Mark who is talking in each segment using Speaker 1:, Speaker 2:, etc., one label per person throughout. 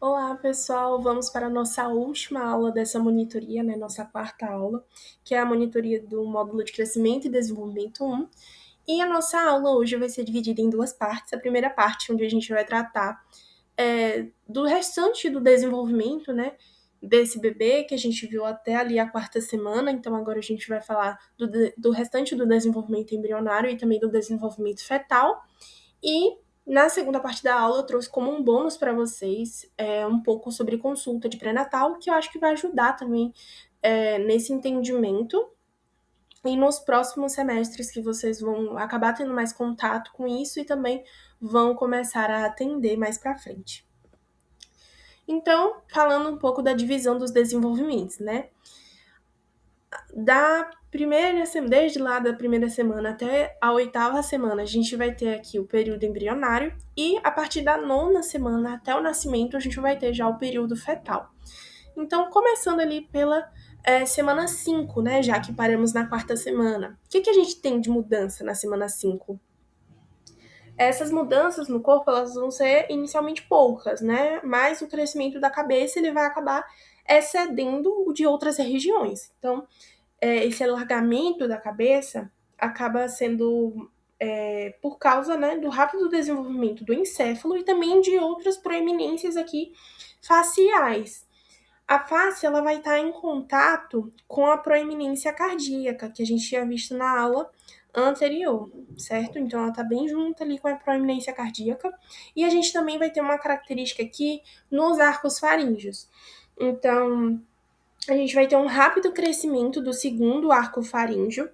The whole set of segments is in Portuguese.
Speaker 1: Olá, pessoal! Vamos para a nossa última aula dessa monitoria, né? Nossa quarta aula, que é a monitoria do módulo de Crescimento e Desenvolvimento 1. E a nossa aula hoje vai ser dividida em duas partes. A primeira parte, onde a gente vai tratar do restante do desenvolvimento, né? Desse bebê que a gente viu até ali a quarta semana. Então, agora a gente vai falar do restante do desenvolvimento embrionário e também do desenvolvimento fetal. E na segunda parte da aula eu trouxe como um bônus para vocês um pouco sobre consulta de pré-natal, que eu acho que vai ajudar também nesse entendimento. E nos próximos semestres que vocês vão acabar tendo mais contato com isso e também vão começar a atender mais para frente. Então, falando um pouco da divisão dos desenvolvimentos, né? Desde lá da primeira semana até a oitava semana, a gente vai ter aqui o período embrionário e a partir da nona semana até o nascimento, a gente vai ter já o período fetal. Então, começando ali pela semana 5, né, já que paramos na quarta semana. O que a gente tem de mudança na semana 5? Essas mudanças no corpo, elas vão ser inicialmente poucas, né, mas o crescimento da cabeça, ele vai acabar excedendo o de outras regiões. Então, esse alargamento da cabeça acaba sendo por causa, né, do rápido desenvolvimento do encéfalo e também de outras proeminências aqui faciais. A face ela vai estar em contato com a proeminência cardíaca, que a gente tinha visto na aula anterior, certo? Então ela está bem junto ali com a proeminência cardíaca. E a gente também vai ter uma característica aqui nos arcos faríngeos. Então, a gente vai ter um rápido crescimento do segundo arco faríngeo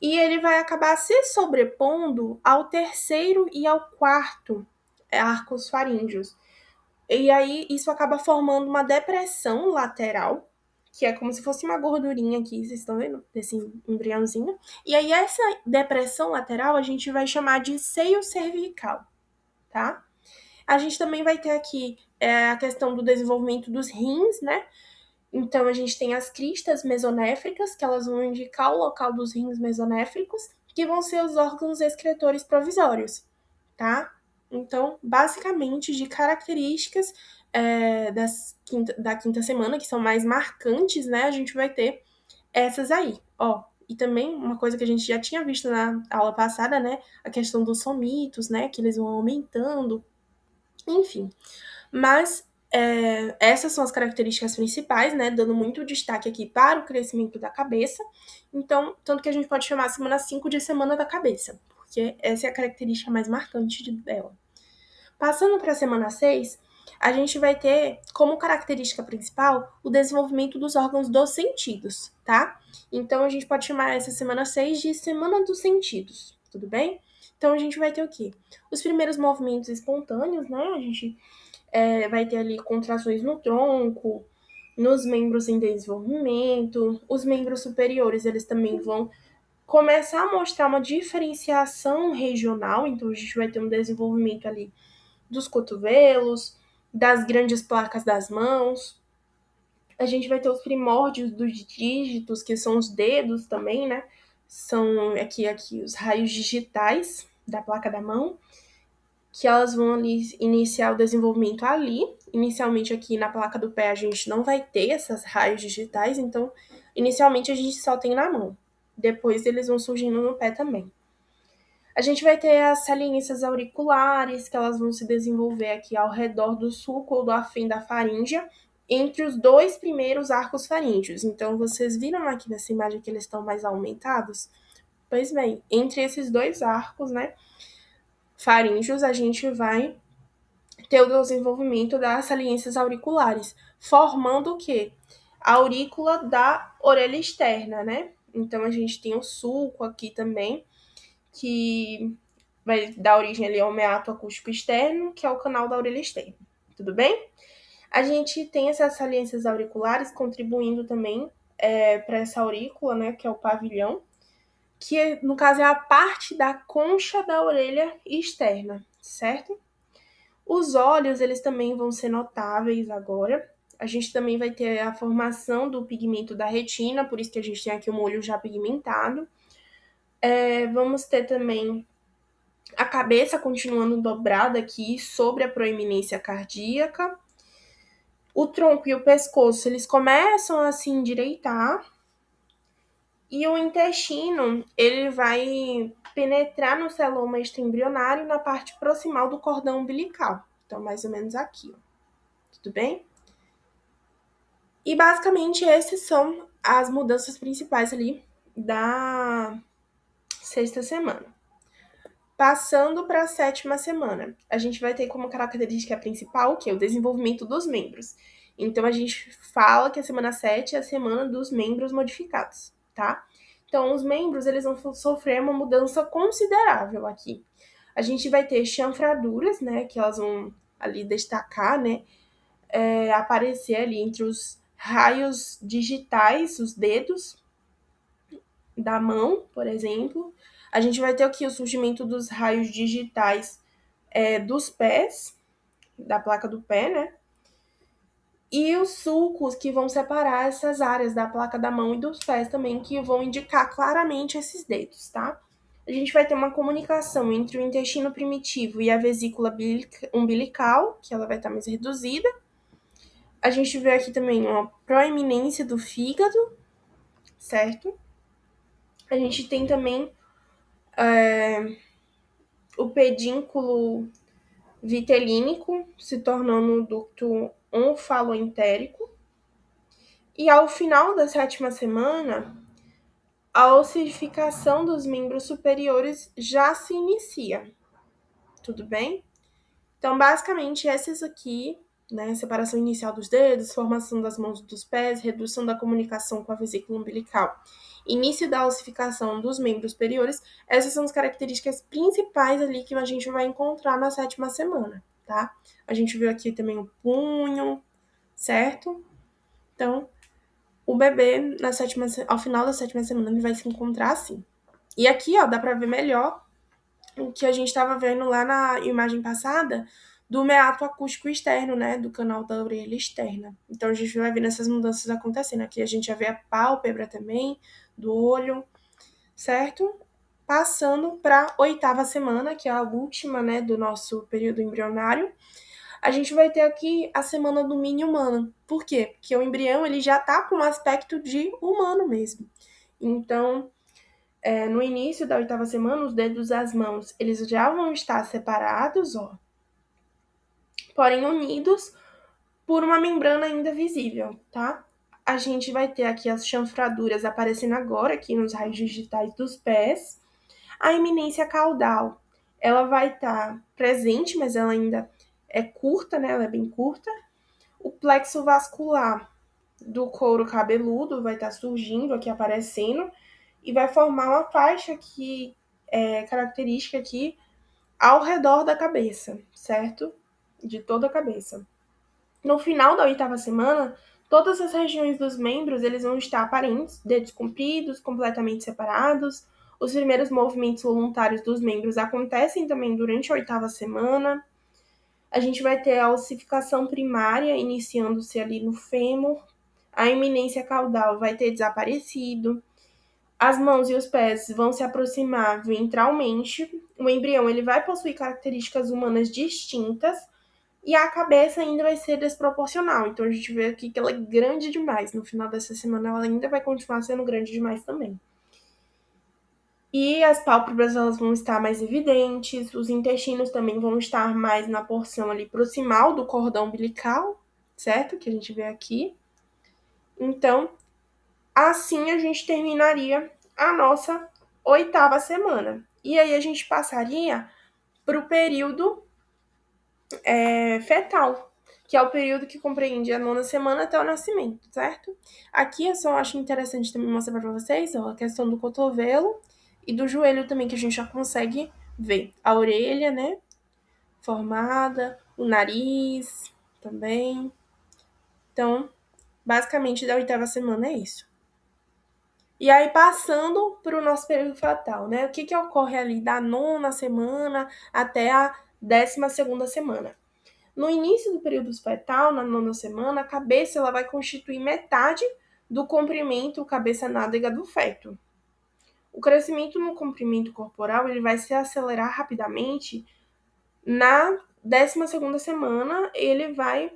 Speaker 1: e ele vai acabar se sobrepondo ao terceiro e ao quarto arcos faríngeos. E aí isso acaba formando uma depressão lateral, que é como se fosse uma gordurinha aqui, vocês estão vendo? Desse embriãozinho. E aí essa depressão lateral a gente vai chamar de seio cervical, tá? A gente também vai ter aqui a questão do desenvolvimento dos rins, né? Então, a gente tem as cristas mesonéfricas, que elas vão indicar o local dos rins mesonéfricos, que vão ser os órgãos excretores provisórios, tá? Então, basicamente, de características da quinta semana, que são mais marcantes, né? A gente vai ter essas aí, ó. E também uma coisa que a gente já tinha visto na aula passada, né? A questão dos somitos, né? Que eles vão aumentando, enfim. Mas essas são as características principais, né? Dando muito destaque aqui para o crescimento da cabeça. Então, tanto que a gente pode chamar a semana 5 de semana da cabeça, porque essa é a característica mais marcante dela. Passando para a semana 6, a gente vai ter como característica principal o desenvolvimento dos órgãos dos sentidos, tá? Então, a gente pode chamar essa semana 6 de semana dos sentidos, tudo bem? Então, a gente vai ter o quê? Os primeiros movimentos espontâneos, né? A gente vai ter ali contrações no tronco, nos membros em desenvolvimento. Os membros superiores, eles também vão começar a mostrar uma diferenciação regional, então a gente vai ter um desenvolvimento ali dos cotovelos, das grandes placas das mãos. A gente vai ter os primórdios dos dígitos, que são os dedos também, né? São aqui os raios digitais da placa da mão, que elas vão ali iniciar o desenvolvimento ali. Inicialmente aqui na placa do pé a gente não vai ter essas raios digitais, então inicialmente a gente só tem na mão. Depois eles vão surgindo no pé também. A gente vai ter as saliências auriculares, que elas vão se desenvolver aqui ao redor do sulco ou do afim da faríngea, entre os dois primeiros arcos faríngeos. Então, vocês viram aqui nessa imagem que eles estão mais aumentados? Pois bem, entre esses dois arcos, né, faríngeos, a gente vai ter o desenvolvimento das saliências auriculares, formando o quê? A aurícula da orelha externa, né? Então, a gente tem o sulco aqui também, que vai dar origem ali ao meato acústico externo, que é o canal da orelha externa. Tudo bem? A gente tem essas saliências auriculares contribuindo também para essa aurícula, né, que é o pavilhão, que no caso é a parte da concha da orelha externa, certo? Os olhos, eles também vão ser notáveis agora. A gente também vai ter a formação do pigmento da retina, por isso que a gente tem aqui um olho já pigmentado. Vamos ter também a cabeça continuando dobrada aqui sobre a proeminência cardíaca. o tronco e o pescoço, eles começam a se endireitar, e o intestino, ele vai penetrar no celoma extraembrionário na parte proximal do cordão umbilical. Então, mais ou menos aqui, ó. Tudo bem? E basicamente essas são as mudanças principais ali da sexta semana. Passando para a sétima semana, a gente vai ter como característica principal o desenvolvimento dos membros. Então, a gente fala que a semana 7 é a semana dos membros modificados, tá? Então, os membros, eles vão sofrer uma mudança considerável aqui. A gente vai ter chanfraduras, né, que elas vão ali destacar, né, aparecer ali entre os raios digitais, os dedos da mão, por exemplo. A gente vai ter aqui o surgimento dos raios digitais dos pés, da placa do pé, né? E os sulcos que vão separar essas áreas da placa da mão e dos pés também, que vão indicar claramente esses dedos, tá? A gente vai ter uma comunicação entre o intestino primitivo e a vesícula umbilical, que ela vai estar mais reduzida. A gente vê aqui também uma proeminência do fígado, certo? A gente tem também o pedúnculo vitelínico, se tornando um ducto onfaloentérico. E ao final da sétima semana, a ossificação dos membros superiores já se inicia. Tudo bem? Então, basicamente, essas aqui, né, separação inicial dos dedos, formação das mãos e dos pés, redução da comunicação com a vesícula umbilical, início da ossificação dos membros superiores, essas são as características principais ali que a gente vai encontrar na sétima semana, tá? A gente viu aqui também o punho, certo? Então, o bebê, ao final da sétima semana, ele vai se encontrar assim. E aqui, ó, dá pra ver melhor o que a gente estava vendo lá na imagem passada do meato acústico externo, né, do canal da orelha externa. Então, a gente vai vendo essas mudanças acontecendo. Aqui a gente já vê a pálpebra também, do olho, certo? Passando para a oitava semana, que é a última, né, do nosso período embrionário, a gente vai ter aqui a semana do mini humano. Por quê? Porque o embrião, ele já tá com um aspecto de humano mesmo. Então, no início da oitava semana, os dedos das mãos, eles já vão estar separados, ó, porém unidos por uma membrana ainda visível, tá? A gente vai ter aqui as chanfraduras aparecendo agora, aqui nos raios digitais dos pés. A eminência caudal, ela vai estar presente, mas ela ainda é curta, né? Ela é bem curta. O plexo vascular do couro cabeludo vai estar surgindo aqui, aparecendo, e vai formar uma faixa que é característica aqui ao redor da cabeça, certo? De toda a cabeça. No final da oitava semana, todas as regiões dos membros eles vão estar aparentes, dedos compridos, completamente separados. Os primeiros movimentos voluntários dos membros acontecem também durante a oitava semana. A gente vai ter a ossificação primária iniciando-se ali no fêmur. A eminência caudal vai ter desaparecido. As mãos e os pés vão se aproximar ventralmente. O embrião ele vai possuir características humanas distintas. E a cabeça ainda vai ser desproporcional. Então, a gente vê aqui que ela é grande demais. No final dessa semana, ela ainda vai continuar sendo grande demais também. E as pálpebras, elas vão estar mais evidentes. Os intestinos também vão estar mais na porção ali proximal do cordão umbilical, certo? Que a gente vê aqui. Então, assim a gente terminaria a nossa oitava semana. E aí, a gente passaria para o período fetal, que é o período que compreende a nona semana até o nascimento, certo? Aqui eu só acho interessante também mostrar para vocês, ó, a questão do cotovelo e do joelho também, que a gente já consegue ver. A orelha, né, formada, o nariz também. Então, basicamente, da oitava semana é isso. E aí, passando para o nosso período fetal, né? O que ocorre ali da nona semana até a 12ª semana? No início do período fetal, na nona semana, a cabeça ela vai constituir metade do comprimento cabeça-nádega do feto. O crescimento no comprimento corporal ele vai se acelerar rapidamente na 12ª semana, ele vai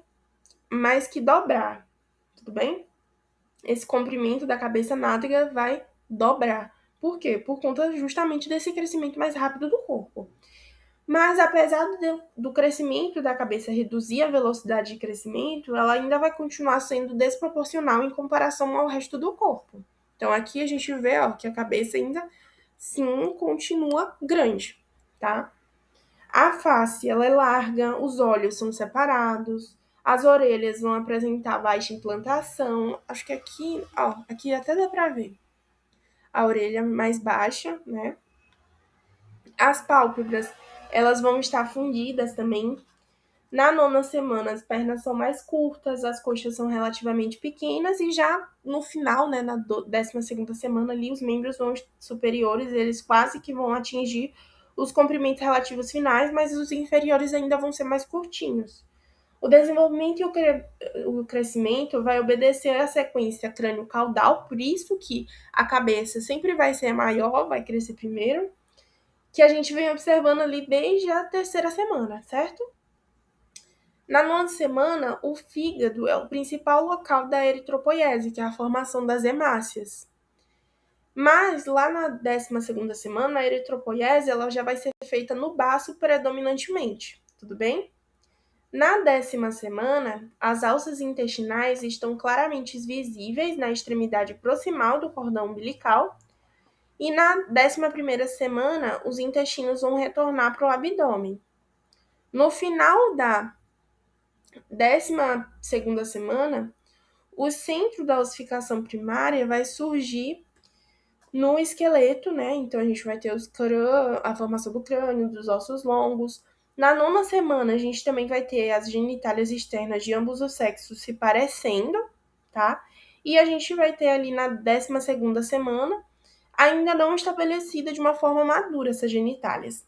Speaker 1: mais que dobrar, tudo bem? Esse comprimento da cabeça nádega vai dobrar. Por quê? Por conta justamente desse crescimento mais rápido do corpo. Mas apesar do crescimento da cabeça reduzir a velocidade de crescimento, ela ainda vai continuar sendo desproporcional em comparação ao resto do corpo. Então aqui a gente vê, ó, que a cabeça ainda sim continua grande, tá? A face, ela é larga, os olhos são separados, as orelhas vão apresentar baixa implantação. Acho que aqui, ó, aqui até dá pra ver. A orelha mais baixa, né? As pálpebras, elas vão estar fundidas também. Na 9ª semana, as pernas são mais curtas, as coxas são relativamente pequenas e já no final, né, na 12ª semana ali, os membros superiores, eles quase que vão atingir os comprimentos relativos finais, mas os inferiores ainda vão ser mais curtinhos. O desenvolvimento e o crescimento vai obedecer à sequência crânio-caudal, por isso que a cabeça sempre vai ser maior, vai crescer primeiro, que a gente vem observando ali desde a 3ª semana, certo? Na 9ª semana, o fígado é o principal local da eritropoiese, que é a formação das hemácias. Mas lá na 12ª semana, a eritropoiese ela já vai ser feita no baço predominantemente, tudo bem? Na 10ª semana, as alças intestinais estão claramente visíveis na extremidade proximal do cordão umbilical. E na 11ª semana, os intestinos vão retornar para o abdômen. No final da 12ª semana, o centro da ossificação primária vai surgir no esqueleto, né? Então a gente vai ter a formação do crânio, dos ossos longos. Na 9ª semana, a gente também vai ter as genitálias externas de ambos os sexos se parecendo, tá? E a gente vai ter ali na 12ª semana, ainda não estabelecida de uma forma madura essas genitálias.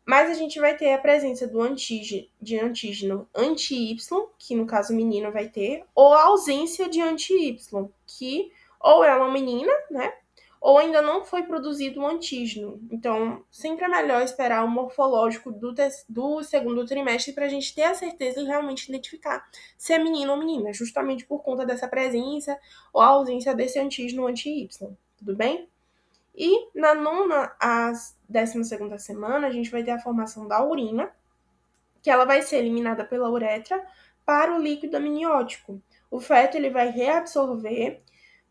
Speaker 1: Mas a gente vai ter a presença do antígeno anti-Y, que no caso o menino vai ter, ou a ausência de anti-Y, que ou é uma menina, né? Ou ainda não foi produzido um antígeno. Então, sempre é melhor esperar o morfológico do segundo trimestre para a gente ter a certeza e realmente identificar se é menino ou menina, justamente por conta dessa presença ou ausência desse antígeno anti-Y. Tudo bem? E na 9ª às 12ª semana, a gente vai ter a formação da urina, que ela vai ser eliminada pela uretra para o líquido amniótico. O feto ele vai reabsorver,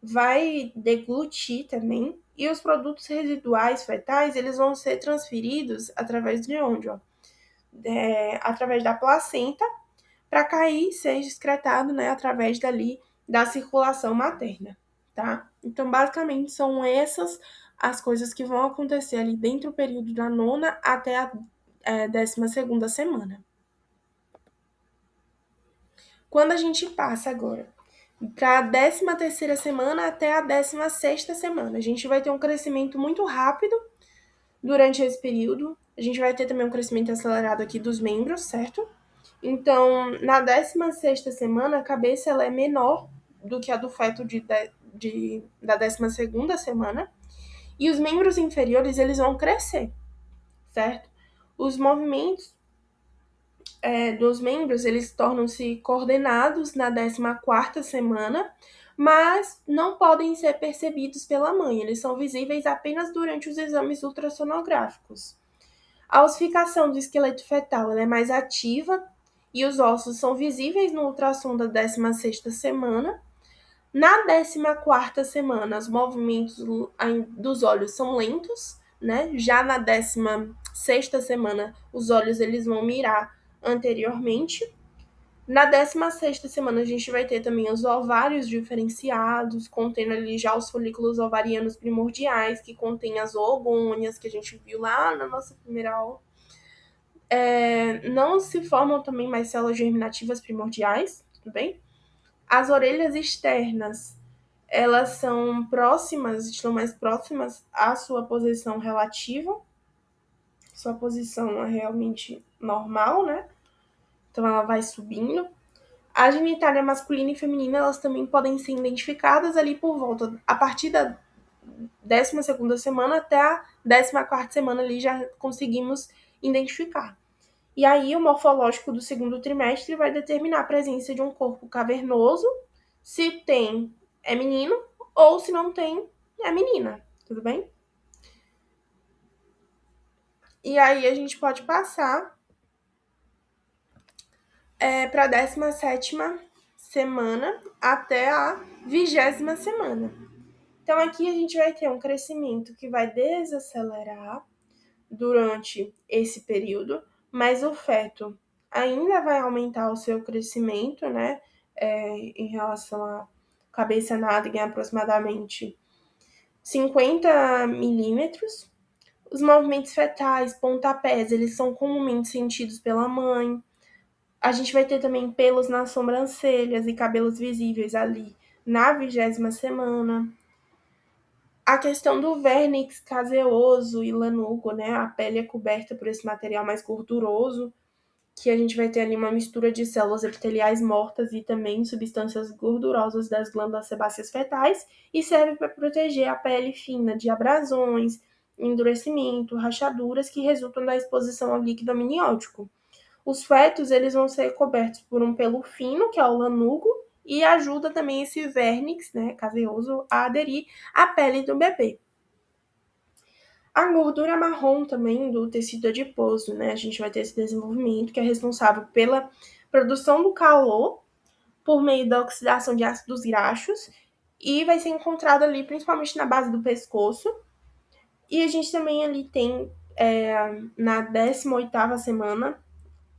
Speaker 1: vai deglutir também, e os produtos residuais fetais eles vão ser transferidos através de onde? Ó? Através da placenta, para cair e ser excretado, né, através dali da circulação materna, tá? Então, basicamente, são essas as coisas que vão acontecer ali dentro do período da 9ª até a 12ª semana. Quando a gente passa agora para a 13ª semana até a 16ª semana, a gente vai ter um crescimento muito rápido durante esse período. A gente vai ter também um crescimento acelerado aqui dos membros, certo? Então, na 16ª semana, a cabeça ela é menor do que a do feto da 12ª semana. E os membros inferiores, eles vão crescer, certo? Os movimentos dos membros, eles tornam-se coordenados na 14ª semana, mas não podem ser percebidos pela mãe. Eles são visíveis apenas durante os exames ultrassonográficos. A ossificação do esqueleto fetal ela é mais ativa e os ossos são visíveis no ultrassom da 16ª semana. Na 14ª semana, os movimentos dos olhos são lentos, né? Já na 16ª semana, os olhos eles vão mirar anteriormente. Na 16ª semana, a gente vai ter também os ovários diferenciados, contendo ali já os folículos ovarianos primordiais, que contém as oogônias, que a gente viu lá na nossa primeira aula. Não se formam também mais células germinativas primordiais, tudo bem? As orelhas externas, elas são próximas, estão mais próximas à sua posição relativa. Sua posição é realmente normal, né? Então ela vai subindo. A genitália masculina e feminina, elas também podem ser identificadas ali por volta, a partir da 12ª semana até a 14ª semana ali já conseguimos identificar. E aí, o morfológico do segundo trimestre vai determinar a presença de um corpo cavernoso, se tem, é menino, ou se não tem, é menina, tudo bem? E aí, a gente pode passar para a 17ª semana até a 20ª semana. Então, aqui a gente vai ter um crescimento que vai desacelerar durante esse período, mas o feto ainda vai aumentar o seu crescimento, né? Em relação à cabeça nádega, em aproximadamente 50 milímetros. Os movimentos fetais, pontapés, eles são comumente sentidos pela mãe. A gente vai ter também pelos nas sobrancelhas e cabelos visíveis ali na 20ª semana. A questão do vernix caseoso e lanugo, né? A pele é coberta por esse material mais gorduroso, que a gente vai ter ali uma mistura de células epiteliais mortas e também substâncias gordurosas das glândulas sebáceas fetais e serve para proteger a pele fina de abrasões, endurecimento, rachaduras que resultam da exposição ao líquido amniótico. Os fetos, eles vão ser cobertos por um pelo fino, que é o lanugo, e ajuda também esse vernix, né, caseoso, a aderir à pele do bebê. A gordura marrom também do tecido adiposo, né? A gente vai ter esse desenvolvimento que é responsável pela produção do calor por meio da oxidação de ácidos graxos e vai ser encontrado ali principalmente na base do pescoço. E a gente também ali tem na 18ª semana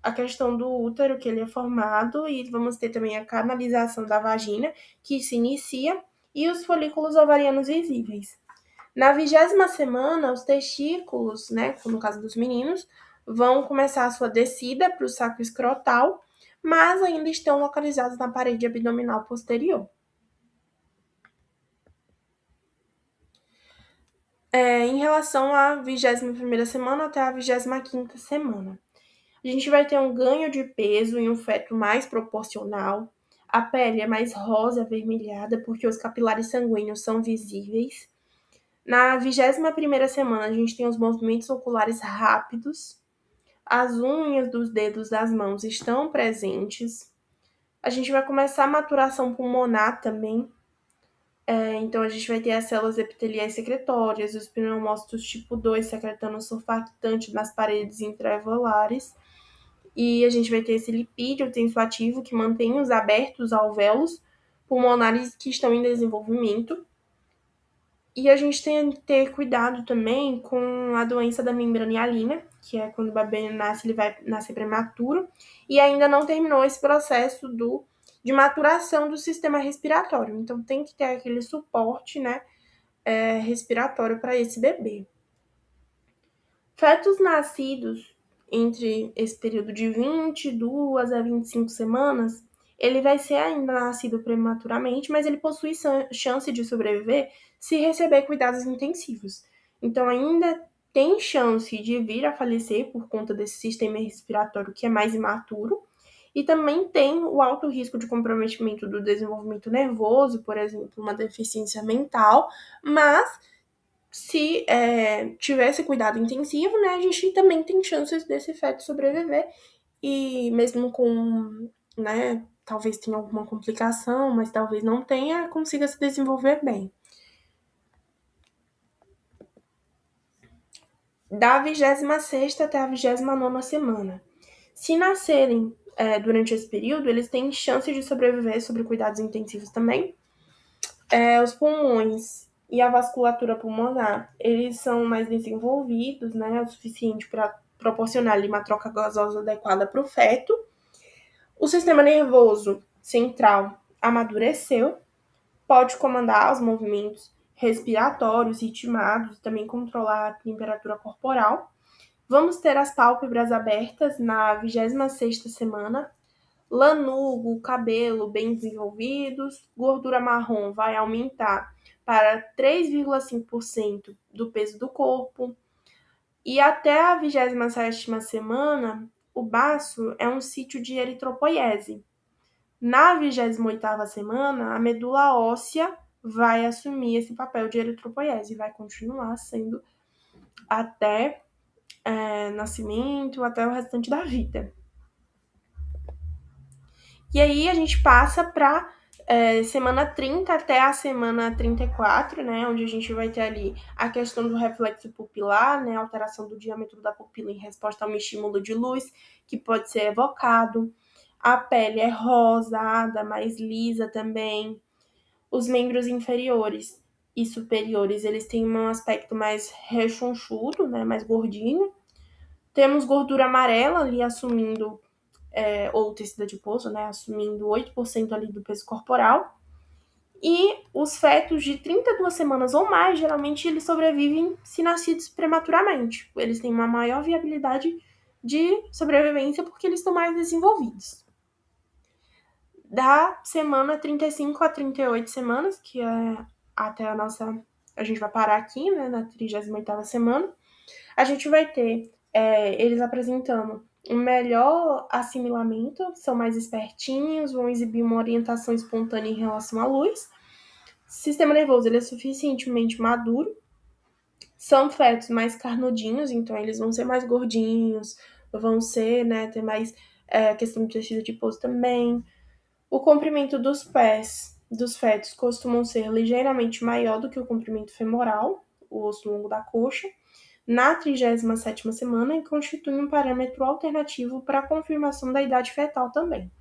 Speaker 1: a questão do útero, que ele é formado, e vamos ter também a canalização da vagina, que se inicia, e os folículos ovarianos visíveis. Na 20ª semana, os testículos, né, no caso dos meninos, vão começar a sua descida para o saco escrotal, mas ainda estão localizados na parede abdominal posterior. Em relação à 21ª semana até a 25ª semana, a gente vai ter um ganho de peso em um feto mais proporcional, a pele é mais rosa avermelhada porque os capilares sanguíneos são visíveis. Na 21ª semana, a gente tem os movimentos oculares rápidos, as unhas dos dedos das mãos estão presentes. A gente vai começar a maturação pulmonar também. Então, a gente vai ter as células epiteliais secretórias, os pneumócitos tipo 2 secretando surfactante nas paredes intraalveolares. E a gente vai ter esse lipídio tensoativo que mantém os abertos alvéolos pulmonares que estão em desenvolvimento. E a gente tem que ter cuidado também com a doença da membrana hialina, que é quando o bebê nasce, ele vai nascer prematuro, e ainda não terminou esse processo de maturação do sistema respiratório. Então, tem que ter aquele suporte, né, respiratório para esse bebê. Fetos nascidos entre esse período de 22 a 25 semanas, ele vai ser ainda nascido prematuramente, mas ele possui chance de sobreviver se receber cuidados intensivos. Então, ainda tem chance de vir a falecer por conta desse sistema respiratório que é mais imaturo, e também tem o alto risco de comprometimento do desenvolvimento nervoso, por exemplo, uma deficiência mental, mas se tivesse cuidado intensivo, né, a gente também tem chances desse feto sobreviver e mesmo com, né, talvez tenha alguma complicação, mas talvez não tenha, consiga se desenvolver bem. Da 26ª até a 29ª semana. Se nascerem durante esse período, eles têm chance de sobreviver sobre cuidados intensivos também. Os pulmões e a vasculatura pulmonar, eles são mais desenvolvidos, né, o suficiente para proporcionar ali uma troca gasosa adequada para o feto. O sistema nervoso central amadureceu, pode comandar os movimentos respiratórios ritmados, também controlar a temperatura corporal. Vamos ter as pálpebras abertas na 26ª semana, lanugo, cabelo bem desenvolvidos, gordura marrom vai aumentar para 3,5% do peso do corpo. E até a 27ª semana, o baço é um sítio de eritropoiese. Na 28ª semana, a medula óssea vai assumir esse papel de eritropoiese e vai continuar sendo até nascimento até o restante da vida. E aí a gente passa para semana 30 até a semana 34, né, onde a gente vai ter ali a questão do reflexo pupilar, né, alteração do diâmetro da pupila em resposta a um estímulo de luz que pode ser evocado. A pele é rosada, mais lisa também. Os membros inferiores e superiores, eles têm um aspecto mais rechonchudo, né, mais gordinho. Temos gordura amarela ali assumindo ou tecido adiposo, né, assumindo 8% ali do peso corporal. E os fetos de 32 semanas ou mais, geralmente eles sobrevivem se nascidos prematuramente. Eles têm uma maior viabilidade de sobrevivência porque eles estão mais desenvolvidos. Da semana 35 a 38 semanas, que é até a gente vai parar aqui, né, na 38ª semana, a gente vai ter eles apresentando um melhor assimilamento, são mais espertinhos, vão exibir uma orientação espontânea em relação à luz. Sistema nervoso, ele é suficientemente maduro. São fetos mais carnudinhos, então eles vão ser mais gordinhos, vão ser, né, ter mais questão de tecido adiposo também. O comprimento dos pés dos fetos costumam ser ligeiramente maior do que o comprimento femoral, o osso longo da coxa, na 37ª semana e constitui um parâmetro alternativo para a confirmação da idade fetal também.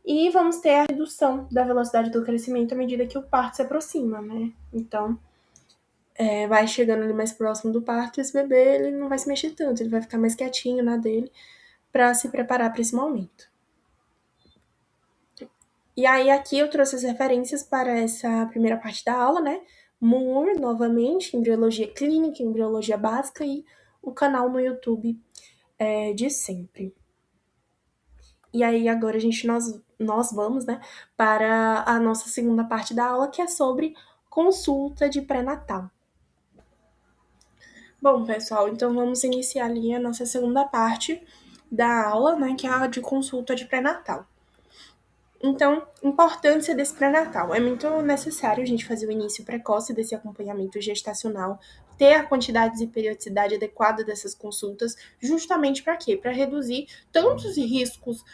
Speaker 1: E vamos ter a redução da velocidade do crescimento à medida que o parto se aproxima, né? Então, vai chegando ali mais próximo do parto, esse bebê ele não vai se mexer tanto, ele vai ficar mais quietinho na dele para se preparar para esse momento. E aí aqui eu trouxe as referências para essa primeira parte da aula, né? Moore, novamente, embriologia clínica, embriologia básica e o canal no YouTube de sempre. E aí agora nós vamos, né, para a nossa segunda parte da aula, que é sobre consulta de pré-natal. Bom, pessoal, então vamos iniciar ali a nossa segunda parte da aula, né, que é a de consulta de pré-natal. Então, importância desse pré-natal. É muito necessário a gente fazer o início precoce desse acompanhamento gestacional, ter a quantidade e periodicidade adequada dessas consultas, justamente para quê? Para reduzir tantos riscos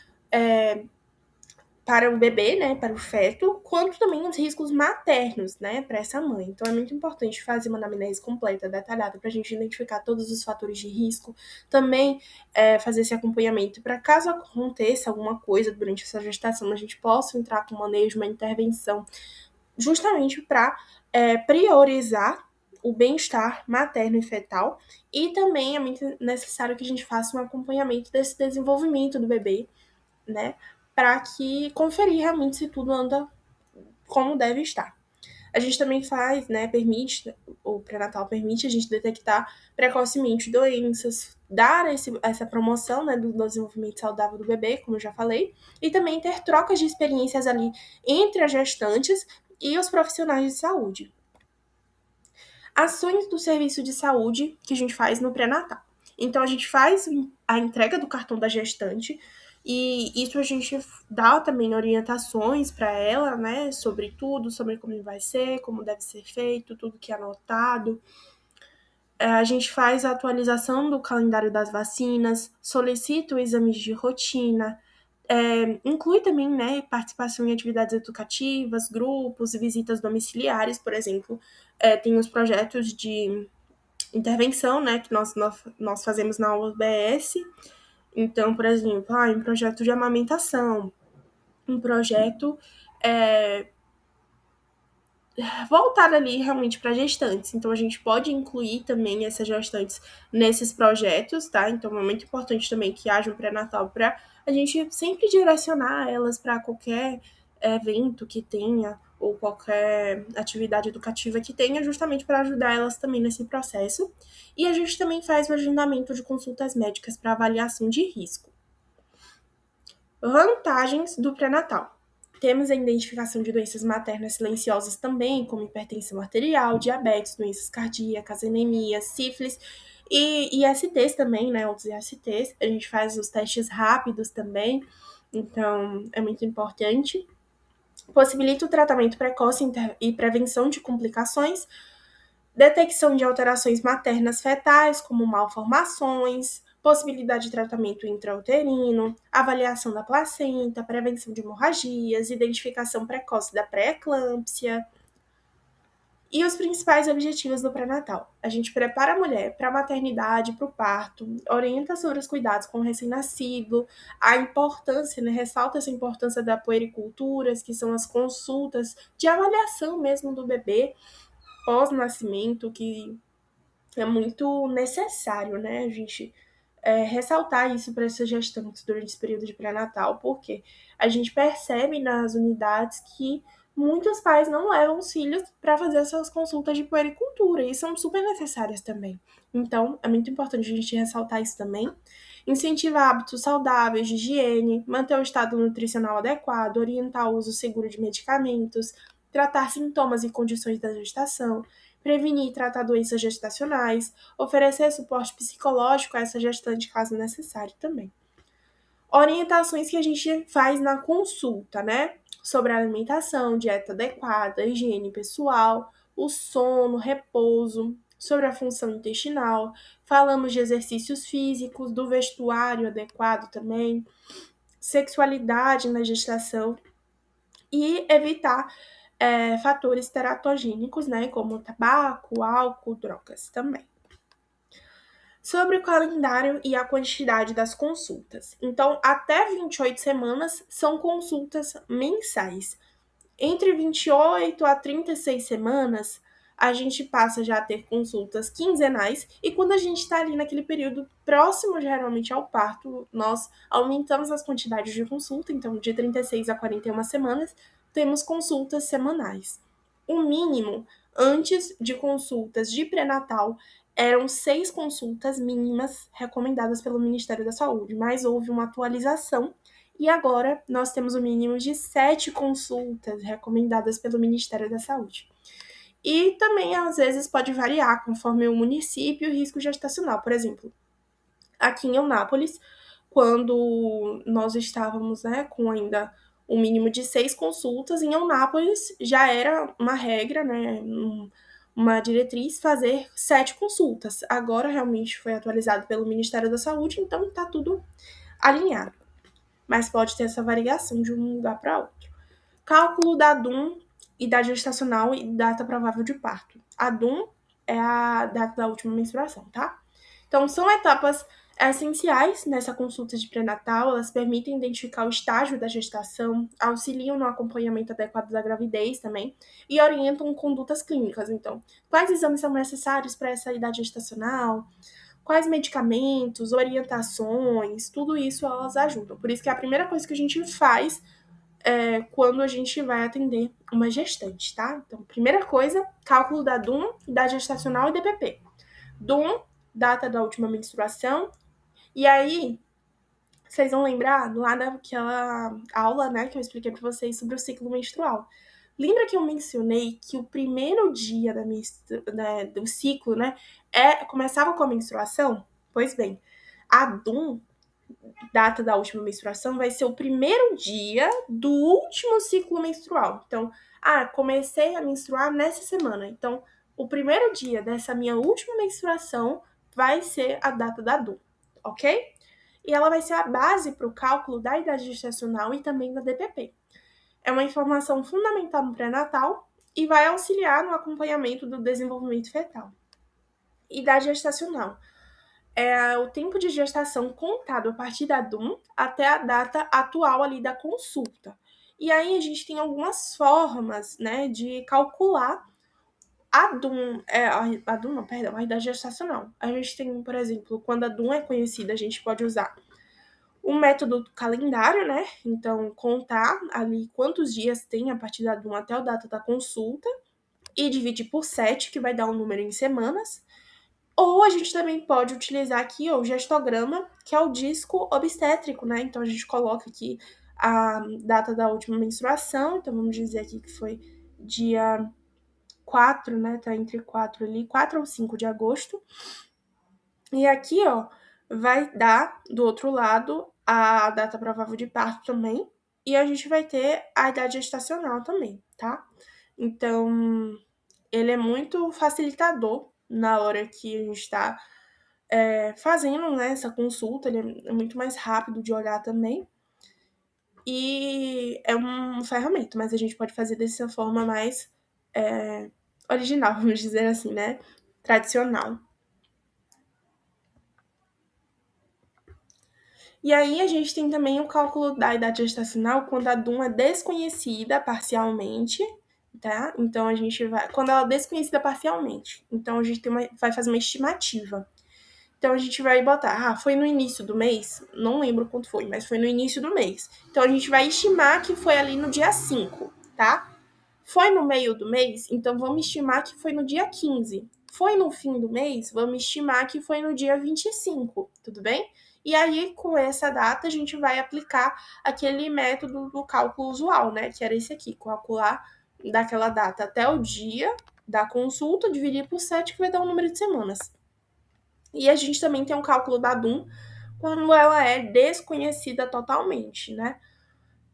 Speaker 1: para o bebê, né, para o feto, quanto também os riscos maternos, né, para essa mãe. Então é muito importante fazer uma anamnese completa, detalhada, para a gente identificar todos os fatores de risco, também fazer esse acompanhamento para caso aconteça alguma coisa durante essa gestação, a gente possa entrar com manejo, uma intervenção, justamente para priorizar o bem-estar materno e fetal, e também é muito necessário que a gente faça um acompanhamento desse desenvolvimento do bebê, né, para que conferir realmente se tudo anda como deve estar. A gente também faz, né, permite, o pré-natal permite a gente detectar precocemente doenças, dar essa promoção, né, do desenvolvimento saudável do bebê, como eu já falei, e também ter trocas de experiências ali entre as gestantes e os profissionais de saúde. Ações do serviço de saúde que a gente faz no pré-natal. Então, a gente faz a entrega do cartão da gestante, e isso a gente dá também orientações para ela, né, sobre tudo, sobre como vai ser, como deve ser feito, tudo que é anotado. A gente faz a atualização do calendário das vacinas, solicita exames de rotina, inclui também, né, participação em atividades educativas, grupos e visitas domiciliares, por exemplo. Tem os projetos de intervenção, né, que nós fazemos na UBS. Então, por exemplo, um projeto de amamentação, um projeto voltado ali realmente para gestantes. Então, a gente pode incluir também essas gestantes nesses projetos, tá? Então, é muito importante também que haja um pré-natal para a gente sempre direcionar elas para qualquer evento que tenha ou qualquer atividade educativa que tenha, justamente para ajudar elas também nesse processo. E a gente também faz o agendamento de consultas médicas para avaliação de risco. Vantagens do pré-natal. Temos a identificação de doenças maternas silenciosas também, como hipertensão arterial, diabetes, doenças cardíacas, anemia, sífilis e ISTs também, né? Outros ISTs. A gente faz os testes rápidos também, então é muito importante. Possibilita o tratamento precoce e prevenção de complicações. detecção de alterações maternas fetais, como malformações, possibilidade de tratamento intrauterino, avaliação da placenta, prevenção de hemorragias, identificação precoce da pré-eclâmpsia. E os principais objetivos do pré-natal. A gente prepara a mulher para a maternidade, para o parto, orienta sobre os cuidados com o recém-nascido, a importância, né, ressalta essa importância da puericultura, que são as consultas de avaliação mesmo do bebê pós-nascimento, que é muito necessário, né, a gente ressaltar isso para essas gestantes durante esse período de pré-natal, porque a gente percebe nas unidades que muitos pais não levam os filhos para fazer essas consultas de puericultura e são super necessárias também. Então, é muito importante a gente ressaltar isso também. Incentivar hábitos saudáveis de higiene, manter o estado nutricional adequado, orientar o uso seguro de medicamentos, tratar sintomas e condições da gestação, prevenir e tratar doenças gestacionais, oferecer suporte psicológico a essa gestante caso necessário também. Orientações que a gente faz na consulta, né? Sobre a alimentação, dieta adequada, higiene pessoal, o sono, repouso, sobre a função intestinal, falamos de exercícios físicos, do vestuário adequado também, sexualidade na gestação e evitar fatores teratogênicos, né, como tabaco, álcool, drogas também. Sobre o calendário e a quantidade das consultas. Então, até 28 semanas são consultas mensais. Entre 28 a 36 semanas, a gente passa já a ter consultas quinzenais, e quando a gente está ali naquele período próximo, geralmente, ao parto, nós aumentamos as quantidades de consulta, então de 36 a 41 semanas, temos consultas semanais. O mínimo, antes de consultas de pré-natal, eram 6 consultas mínimas recomendadas pelo Ministério da Saúde, mas houve uma atualização e agora nós temos o mínimo de 7 consultas recomendadas pelo Ministério da Saúde. E também, às vezes, pode variar conforme o município e o risco gestacional. Por exemplo, aqui em Eunápolis, quando nós estávamos, né, com ainda o mínimo de 6 consultas, em Eunápolis já era uma regra, né, uma diretriz fazer 7 consultas. Agora realmente foi atualizado pelo Ministério da Saúde, então está tudo alinhado. Mas pode ter essa variação de um lugar para outro. Cálculo da DUM, idade gestacional e data provável de parto. A DUM é a data da última menstruação, tá? Então, são etapas essenciais nessa consulta de pré-natal, elas permitem identificar o estágio da gestação, auxiliam no acompanhamento adequado da gravidez também e orientam condutas clínicas. Então, quais exames são necessários para essa idade gestacional, quais medicamentos, orientações, tudo isso elas ajudam. Por isso que é a primeira coisa que a gente faz quando a gente vai atender uma gestante, tá? Então, primeira coisa, cálculo da DUM, idade gestacional e DPP. DUM, data da última menstruação. E aí, vocês vão lembrar lá daquela aula, né, que eu expliquei para vocês sobre o ciclo menstrual. Lembra que eu mencionei que o primeiro dia do ciclo, né, começava com a menstruação? Pois bem, a DUM, data da última menstruação, vai ser o primeiro dia do último ciclo menstrual. Então, comecei a menstruar nessa semana. Então, o primeiro dia dessa minha última menstruação vai ser a data da DUM, ok? E ela vai ser a base para o cálculo da idade gestacional e também da DPP. É uma informação fundamental no pré-natal e vai auxiliar no acompanhamento do desenvolvimento fetal. Idade gestacional é o tempo de gestação contado a partir da DUM até a data atual ali da consulta. E aí a gente tem algumas formas, né, de calcular a DUM, a idade gestacional. A gente tem, por exemplo, quando a DUM é conhecida, a gente pode usar o método calendário, né? Então, contar ali quantos dias tem a partir da DUM até a data da consulta e dividir por 7, que vai dar um número em semanas. Ou a gente também pode utilizar aqui o gestograma, que é o disco obstétrico, né? Então, a gente coloca aqui a data da última menstruação. Então, vamos dizer aqui que foi dia 4, né? Tá entre 4 ali, 4 ou 5 de agosto. E aqui, ó, vai dar do outro lado a data provável de parto também. E a gente vai ter a idade gestacional também, tá? Então, ele é muito facilitador na hora que a gente está fazendo, né, essa consulta, ele é muito mais rápido de olhar também. E é uma ferramenta, mas a gente pode fazer dessa forma mais original, vamos dizer assim, né? Tradicional. E aí a gente tem também o cálculo da idade gestacional quando a DUM é desconhecida parcialmente, tá? Então a gente vai. Quando ela é desconhecida parcialmente. Então a gente vai fazer uma estimativa. Então a gente vai botar, foi no início do mês? Não lembro quanto foi, mas foi no início do mês. Então a gente vai estimar que foi ali no dia 5, tá? Foi no meio do mês? Então vamos estimar que foi no dia 15. Foi no fim do mês? Vamos estimar que foi no dia 25, tudo bem? E aí, com essa data, a gente vai aplicar aquele método do cálculo usual, né? Que era esse aqui, calcular daquela data até o dia da consulta, dividir por 7, que vai dar um número de semanas. E a gente também tem um cálculo da DUM quando ela é desconhecida totalmente, né?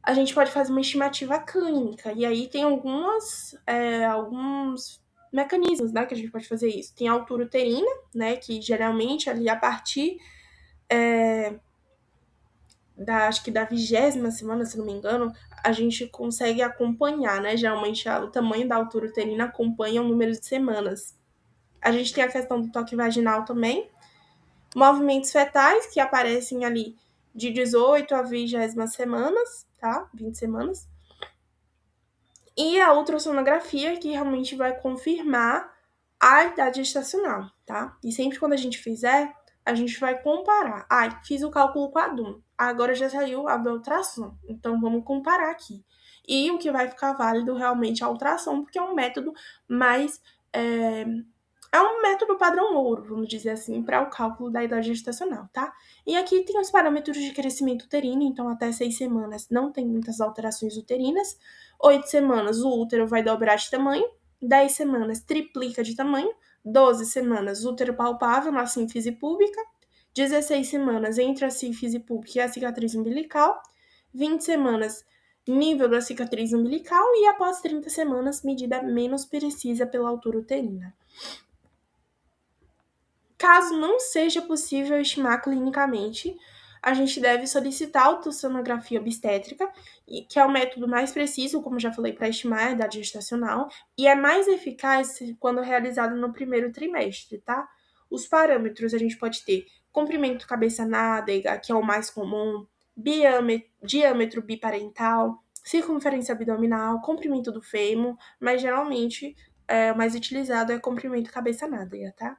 Speaker 1: A gente pode fazer uma estimativa clínica, e aí tem alguns mecanismos, né, que a gente pode fazer isso. Tem a altura uterina, né, que geralmente ali a partir acho que da 20ª semana, se não me engano, a gente consegue acompanhar, né, geralmente o tamanho da altura uterina acompanha o número de semanas. A gente tem a questão do toque vaginal também, movimentos fetais, que aparecem ali de 18 a 20ª semanas, tá? 20 semanas. E a ultrassonografia, que realmente vai confirmar a idade gestacional, tá? E sempre quando a gente fizer, a gente vai comparar. Fiz o cálculo com a DUM, agora já saiu a da ultrassom, então vamos comparar aqui. E o que vai ficar válido realmente é a ultrassom, porque é um método mais é um método padrão ouro, vamos dizer assim, para o cálculo da idade gestacional, tá? E aqui tem os parâmetros de crescimento uterino, então até 6 semanas não tem muitas alterações uterinas. 8 semanas o útero vai dobrar de tamanho. 10 semanas triplica de tamanho. 12 semanas útero palpável na sínfise púbica. 16 semanas entre a sínfise púbica e a cicatriz umbilical. 20 semanas nível da cicatriz umbilical e após 30 semanas medida menos precisa pela altura uterina. Caso não seja possível estimar clinicamente, a gente deve solicitar a ultrassonografia obstétrica, que é o método mais preciso, como já falei, para estimar a idade gestacional, e é mais eficaz quando realizado no primeiro trimestre, tá? Os parâmetros a gente pode ter comprimento cabeça-nádega, que é o mais comum, diâmetro biparental, circunferência abdominal, comprimento do fêmur, mas geralmente o mais utilizado é comprimento cabeça-nádega, tá?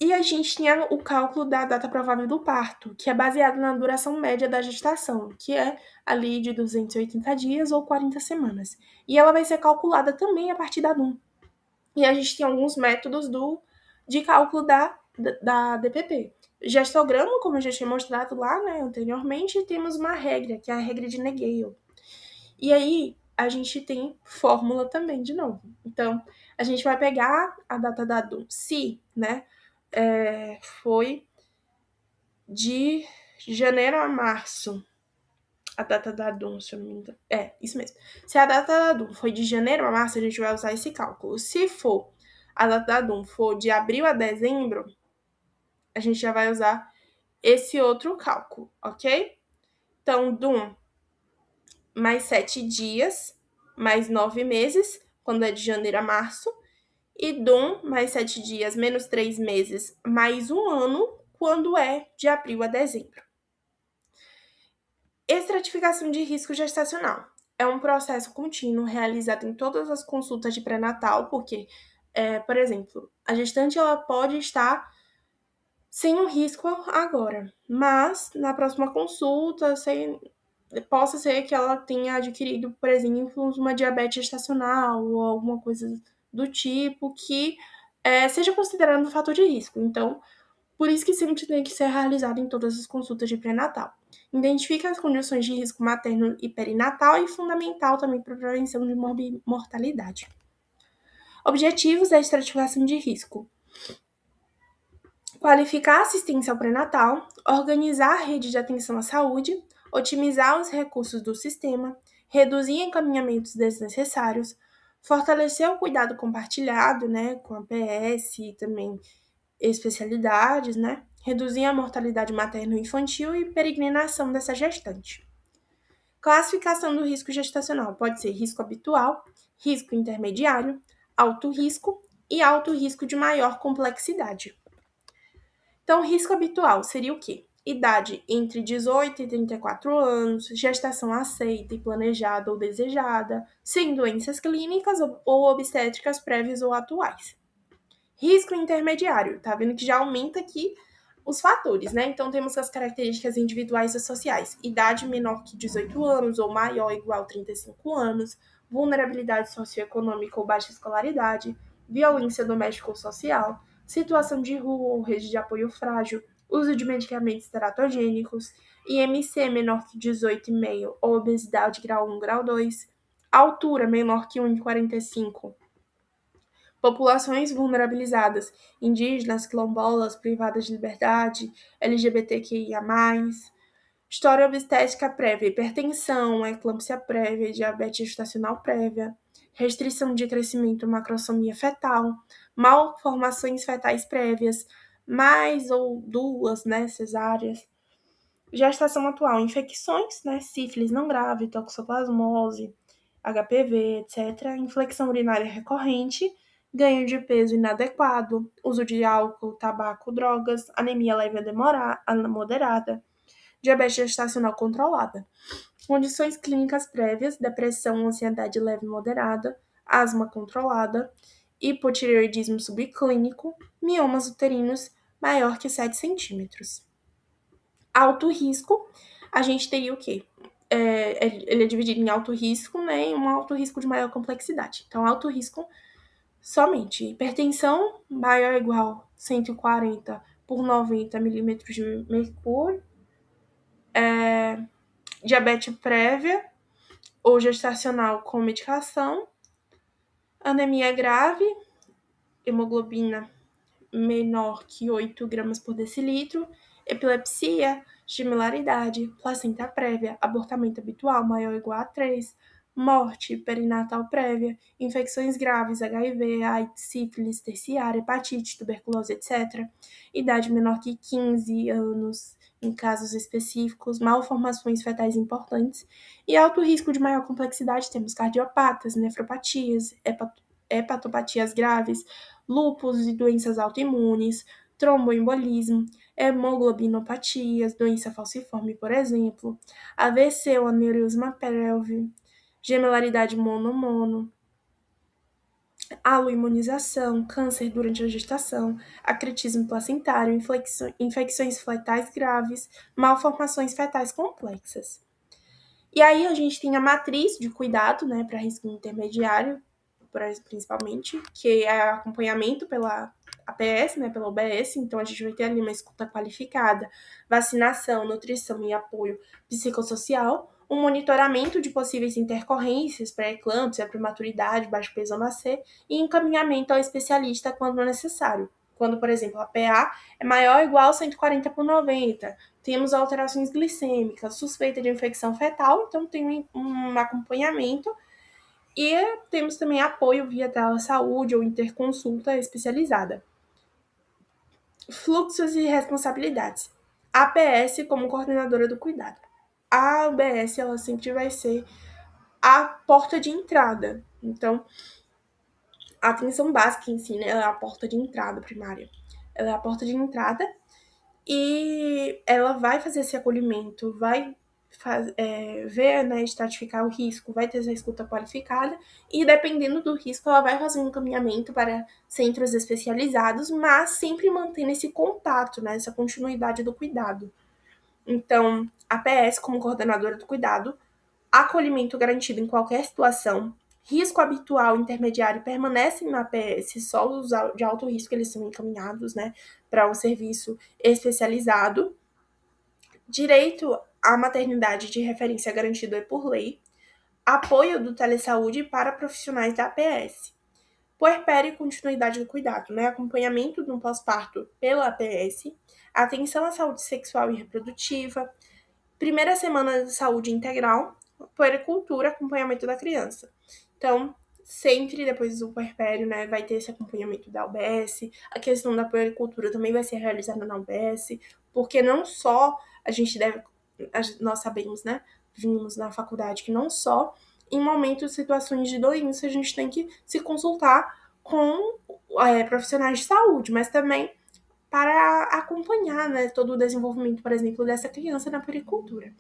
Speaker 1: E a gente tinha o cálculo da data provável do parto, que é baseado na duração média da gestação, que é ali de 280 dias ou 40 semanas. E ela vai ser calculada também a partir da DUM. E a gente tem alguns métodos de cálculo da DPP. Gestograma, como eu já tinha mostrado lá, né, anteriormente, e temos uma regra, que é a regra de Naegeli. E aí, a gente tem fórmula também, de novo. Então, a gente vai pegar a data da DUM. Se, né, foi de janeiro a março. A data da DUM, se eu não me engano. Isso mesmo. Se a data da DUM foi de janeiro a março, a gente vai usar esse cálculo. Se for a data da DUM for de abril a dezembro, a gente já vai usar esse outro cálculo, ok? Então, DUM mais 7 dias, mais 9 meses, quando é de janeiro a março. E DUM mais 7 dias, menos 3 meses, mais 1 ano, quando é de abril a dezembro. Estratificação de risco gestacional. É um processo contínuo realizado em todas as consultas de pré-natal, porque, por exemplo, a gestante ela pode estar sem um risco agora, mas na próxima consulta possa ser que ela tenha adquirido, por exemplo, uma diabetes gestacional ou alguma coisa do tipo que seja considerado um fator de risco. Então, por isso que sempre tem que ser realizado em todas as consultas de pré-natal. Identifica as condições de risco materno e perinatal e fundamental também para a prevenção de mortalidade. Objetivos da estratificação de risco. Qualificar a assistência ao pré-natal, organizar a rede de atenção à saúde, otimizar os recursos do sistema, reduzir encaminhamentos desnecessários, Fortalecer o cuidado compartilhado, né, com a APS e também especialidades, né? Reduzir a mortalidade materno-infantil e peregrinação dessa gestante. Classificação do risco gestacional pode ser risco habitual, risco intermediário, alto risco e alto risco de maior complexidade. Então, risco habitual seria o quê? Idade entre 18 e 34 anos, gestação aceita e planejada ou desejada, sem doenças clínicas ou obstétricas prévias ou atuais. Risco intermediário, tá vendo que já aumenta aqui os fatores, né? Então temos as características individuais e sociais: idade menor que 18 anos ou maior ou igual a 35 anos, vulnerabilidade socioeconômica ou baixa escolaridade, violência doméstica ou social, situação de rua ou rede de apoio frágil, uso de medicamentos teratogênicos, IMC menor que 18,5 ou obesidade grau 1, grau 2, altura menor que 1,45, populações vulnerabilizadas, indígenas, quilombolas, privadas de liberdade, LGBTQIA+, história obstétrica prévia, hipertensão, eclâmpsia prévia, diabetes gestacional prévia, restrição de crescimento, macrosomia fetal, malformações fetais prévias, mais ou duas, né, cesáreas, gestação atual, infecções, né, sífilis não grave, toxoplasmose, HPV, etc., inflexão urinária recorrente, ganho de peso inadequado, uso de álcool, tabaco, drogas, anemia leve a moderada, diabetes gestacional controlada, condições clínicas prévias, depressão, ansiedade leve e moderada, asma controlada, hipotireoidismo subclínico, miomas uterinos maior que 7 centímetros. Alto risco, a gente teria o quê? Ele é dividido em alto risco, né, e um alto risco de maior complexidade. Então, alto risco somente hipertensão maior ou igual a 140 por 90 milímetros de mercúrio, diabetes prévia ou gestacional com medicação, anemia grave, hemoglobina menor que 8 gramas por decilitro, epilepsia, similaridade, placenta prévia, abortamento habitual maior ou igual a 3, morte perinatal prévia, infecções graves, HIV, AIDS, sífilis, terciária, hepatite, tuberculose, etc., idade menor que 15 anos, em casos específicos, malformações fetais importantes, e alto risco de maior complexidade temos cardiopatas, nefropatias, hepatopatias graves, lúpus e doenças autoimunes, tromboembolismo, hemoglobinopatias, doença falciforme, por exemplo, AVC ou aneurisma pelve, gemelaridade mono-mono, aloimunização, câncer durante a gestação, acretismo placentário, infecções fetais graves, malformações fetais complexas. E aí a gente tem a matriz de cuidado, né, para risco intermediário, principalmente, que é acompanhamento pela APS, né, pela OBS, então a gente vai ter ali uma escuta qualificada, vacinação, nutrição e apoio psicossocial, um monitoramento de possíveis intercorrências, pré-eclâmpsia, prematuridade, baixo peso ao nascer, e encaminhamento ao especialista quando necessário. Quando, por exemplo, a PA é maior ou igual a 140 por 90, temos alterações glicêmicas, suspeita de infecção fetal, então tem um acompanhamento. E temos também apoio via telesaúde ou interconsulta especializada. Fluxos e responsabilidades. A APS como coordenadora do cuidado. A ABS, ela sempre vai ser a porta de entrada. Então, a atenção básica em si, né, ela é a porta de entrada primária. Ela é a porta de entrada e ela vai fazer esse acolhimento, vai ver, né, estratificar o risco, vai ter essa escuta qualificada e, dependendo do risco, ela vai fazer um encaminhamento para centros especializados, mas sempre mantendo esse contato, né, essa continuidade do cuidado. Então, a PS, como coordenadora do cuidado, acolhimento garantido em qualquer situação, risco habitual intermediário permanecem na APS, só os de alto risco eles são encaminhados, né, para um serviço especializado. Direito à maternidade de referência garantido é por lei. Apoio do telesaúde para profissionais da APS. Puerpério e continuidade do cuidado, né? Acompanhamento no pós-parto pela APS. Atenção à saúde sexual e reprodutiva. Primeira semana de saúde integral. Puericultura, acompanhamento da criança. Então, sempre depois do puerpério, né, vai ter esse acompanhamento da UBS. A questão da puericultura também vai ser realizada na UBS, porque não só a gente deve, nós sabemos, né, vimos na faculdade que não só em momentos, situações de doença, a gente tem que se consultar com profissionais de saúde, mas também para acompanhar, né, todo o desenvolvimento, por exemplo, dessa criança na puericultura.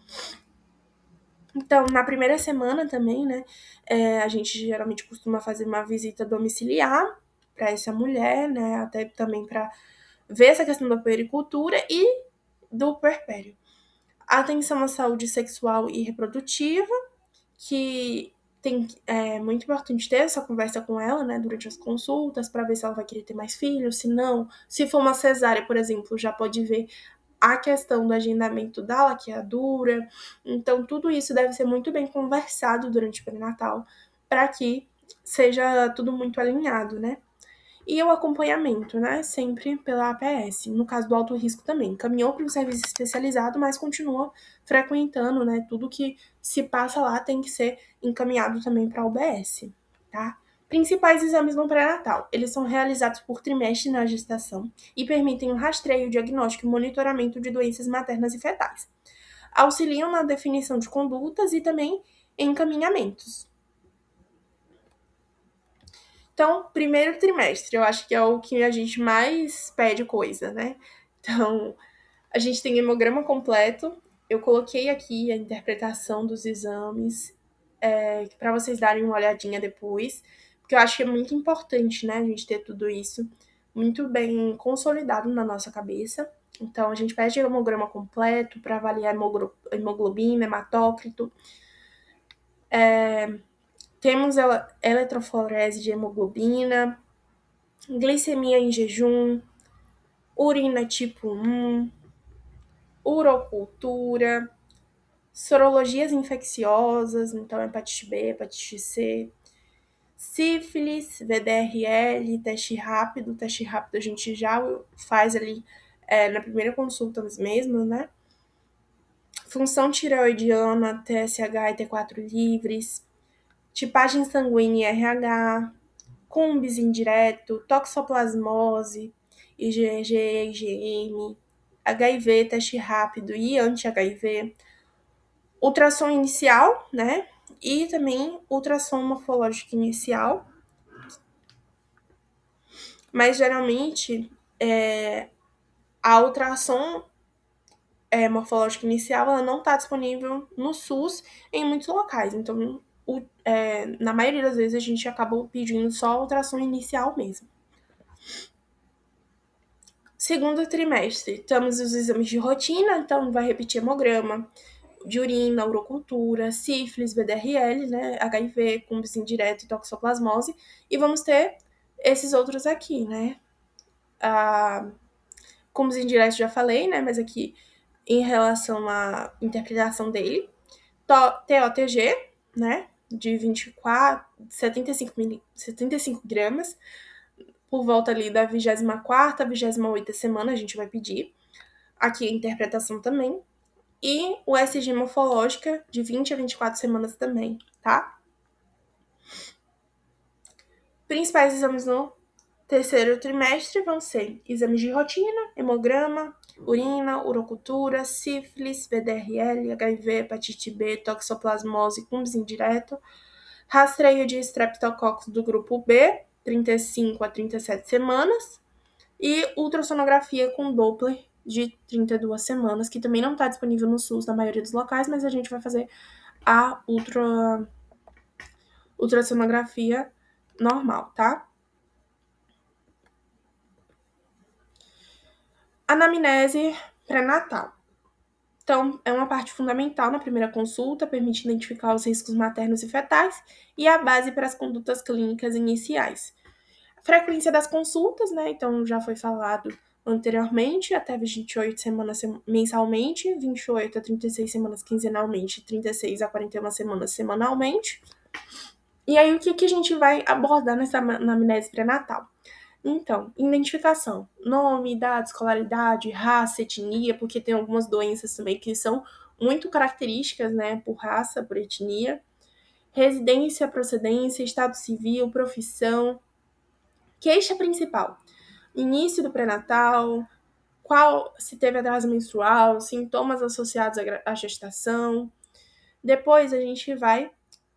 Speaker 1: Então, na primeira semana também, né, a gente geralmente costuma fazer uma visita domiciliar para essa mulher, né, até também para ver essa questão da puericultura e do puerpério. Atenção à saúde sexual e reprodutiva, que é muito importante ter essa conversa com ela, né, durante as consultas, para ver se ela vai querer ter mais filhos, se não. Se for uma cesárea, por exemplo, já pode ver a questão do agendamento da laqueadura. Então, tudo isso deve ser muito bem conversado durante o pré-natal, para que seja tudo muito alinhado, né? E o acompanhamento, né? Sempre pela APS. No caso do alto risco também. Caminhou para um serviço especializado, mas continua frequentando, né? Tudo que se passa lá tem que ser encaminhado também para a UBS, tá? Principais exames no pré-natal. Eles são realizados por trimestre na gestação e permitem o rastreio, diagnóstico e monitoramento de doenças maternas e fetais. Auxiliam na definição de condutas e também encaminhamentos. Então, primeiro trimestre, eu acho que é o que a gente mais pede coisa, né? Então, a gente tem hemograma completo. Eu coloquei aqui a interpretação dos exames, para vocês darem uma olhadinha depois, porque eu acho que é muito importante, né, a gente ter tudo isso muito bem consolidado na nossa cabeça. Então, a gente pede hemograma completo para avaliar hemoglobina, hematócrito. Temos eletroforese de hemoglobina, glicemia em jejum, urina tipo 1, urocultura, sorologias infecciosas, então hepatite B, hepatite C, sífilis, VDRL, teste rápido a gente já faz ali na primeira consulta mesmo, né? Função tireoidiana, TSH e T4 livres, tipagem sanguínea e RH, cumbis indireto, toxoplasmose, IgG, IgM, HIV, teste rápido e anti-HIV, ultrassom inicial, né? E também ultrassom morfológico inicial. Mas geralmente a ultrassom morfológica inicial ela não está disponível no SUS em muitos locais. Então, na maioria das vezes, a gente acabou pedindo só a ultrassom inicial mesmo. Segundo trimestre, temos os exames de rotina, então vai repetir hemograma, de urina, urocultura, sífilis, VDRL, né, HIV, cumbis indireto e toxoplasmose, e vamos ter esses outros aqui, né, cumbis indireto já falei, né, mas aqui em relação à interpretação dele, TOTG, né, de 75 gramas, por volta ali da 24ª, 28ª semana a gente vai pedir. Aqui a interpretação também. E o SG morfológica de 20 a 24 semanas também, tá? Principais exames no terceiro trimestre vão ser exames de rotina, hemograma, urina, urocultura, sífilis, VDRL, HIV, hepatite B, toxoplasmose, cumbis indireto, rastreio de streptococcus do grupo B, 35 a 37 semanas, e ultrassonografia com Doppler de 32 semanas, que também não está disponível no SUS na maioria dos locais, mas a gente vai fazer a ultrassonografia normal, tá? Anamnese pré-natal. Então, é uma parte fundamental na primeira consulta, permite identificar os riscos maternos e fetais e a base para as condutas clínicas iniciais. A frequência das consultas, né? Então, já foi falado anteriormente, até 28 semanas mensalmente, 28 a 36 semanas quinzenalmente, 36 a 41 semanas semanalmente. E aí, o que a gente vai abordar nessa anamnese pré-natal? Então, identificação, nome, idade, escolaridade, raça, etnia, porque tem algumas doenças também que são muito características, né, por raça, por etnia. residência, procedência, estado civil, profissão. Queixa principal: início do pré-natal, qual se teve atraso menstrual, sintomas associados à gestação. Depois a gente vai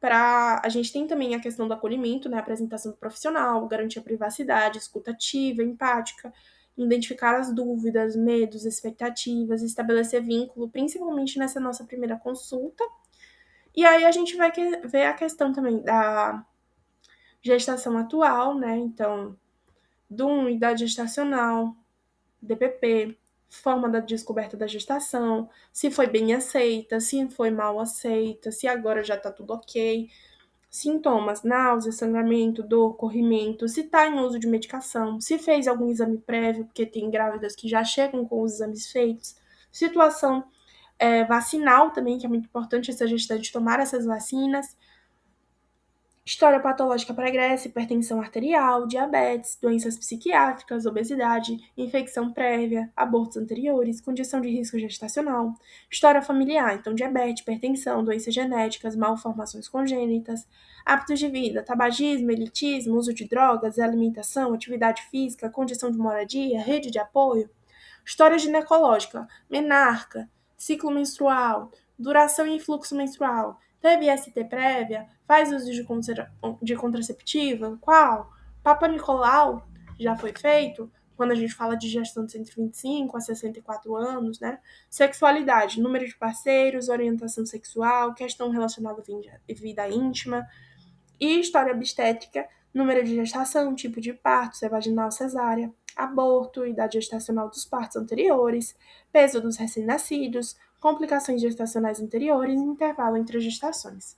Speaker 1: a gente tem também a questão do acolhimento, né? Apresentação do profissional, garantir a privacidade, escuta ativa, empática, identificar as dúvidas, medos, expectativas, estabelecer vínculo, principalmente nessa nossa primeira consulta. E aí a gente vai ver a questão também da gestação atual, né? Então, idade gestacional, DPP, forma da descoberta da gestação, se foi bem aceita, se foi mal aceita, se agora já tá tudo ok. Sintomas: náusea, sangramento, dor, corrimento, se tá em uso de medicação, se fez algum exame prévio, porque tem grávidas que já chegam com os exames feitos. Situação vacinal também, que é muito importante essa gestante tomar essas vacinas. História patológica pregressa, hipertensão arterial, diabetes, doenças psiquiátricas, obesidade, infecção prévia, abortos anteriores, condição de risco gestacional, história familiar, então diabetes, hipertensão, doenças genéticas, malformações congênitas, hábitos de vida, tabagismo, elitismo, uso de drogas, alimentação, atividade física, condição de moradia, rede de apoio, história ginecológica, menarca, ciclo menstrual, duração e fluxo menstrual, teve ST prévia, faz uso de contraceptiva, qual? Papa Nicolau já foi feito, quando a gente fala de gestantes entre 25 a 64 anos, né? Sexualidade, número de parceiros, orientação sexual, questão relacionada à vida íntima. E história obstétrica, número de gestação, tipo de parto, se é vaginal, cesárea, aborto, idade gestacional dos partos anteriores, peso dos recém-nascidos, complicações gestacionais anteriores e intervalo entre as gestações.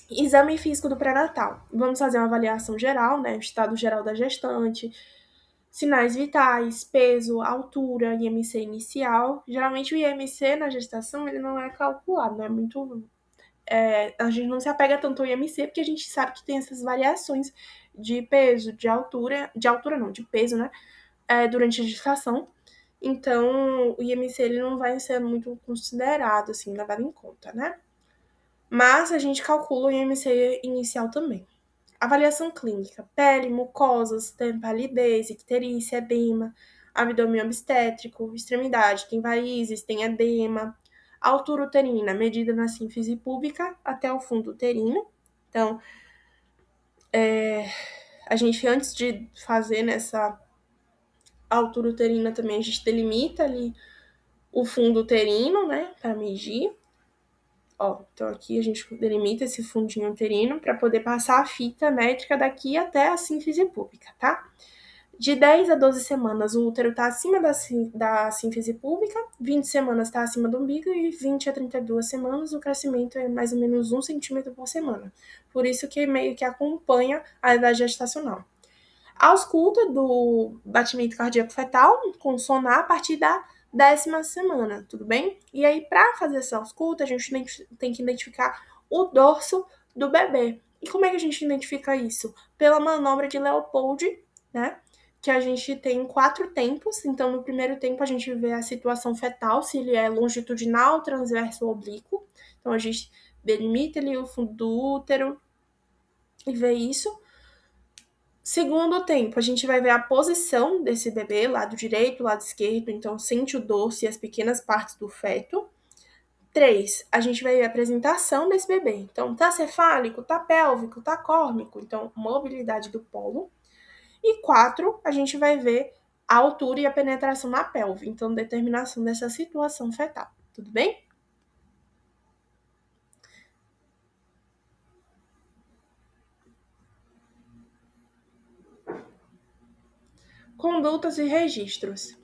Speaker 1: Exame físico do pré-natal. Vamos fazer uma avaliação geral, né? O estado geral da gestante, sinais vitais, peso, altura, IMC inicial. Geralmente o IMC na gestação ele não é calculado, não é muito a gente não se apega tanto ao IMC, porque a gente sabe que tem essas variações de peso, de altura não, de peso, né, durante a gestação. Então, o IMC ele não vai ser muito considerado, assim, levado em conta, né? Mas a gente calcula o IMC inicial também. Avaliação clínica: pele, mucosas, tem palidez, icterícia, edema, abdômen obstétrico, extremidade, tem varizes, tem edema, altura uterina, medida na sínfise púbica até o fundo uterino. Então, a gente, antes de fazer nessa altura uterina também, a gente delimita ali o fundo uterino, né, para medir. Ó, então aqui a gente delimita esse fundinho uterino para poder passar a fita métrica daqui até a sínfise púbica, tá? De 10 a 12 semanas, o útero está acima da sínfise púbica, 20 semanas está acima do umbigo e 20 a 32 semanas o crescimento é mais ou menos 1 centímetro por semana. Por isso que meio que acompanha a idade gestacional. A ausculta do batimento cardíaco fetal com sonar a partir da 10ª semana, tudo bem? E aí, para fazer essa ausculta, a gente tem que identificar o dorso do bebê. E como é que a gente identifica isso? Pela manobra de Leopold, né? Que a gente tem 4 tempos. Então, no primeiro tempo, a gente vê a situação fetal, se ele é longitudinal, transverso ou oblíquo. Então, a gente delimita ali o fundo do útero e vê isso. Segundo tempo, a gente vai ver a posição desse bebê, lado direito, lado esquerdo, então sente o dorso e as pequenas partes do feto. 3, a gente vai ver a apresentação desse bebê. Então, tá cefálico, tá pélvico, tá córnico, então mobilidade do polo. E 4, a gente vai ver a altura e a penetração na pelve, então determinação dessa situação fetal. Tudo bem? Condutas e registros.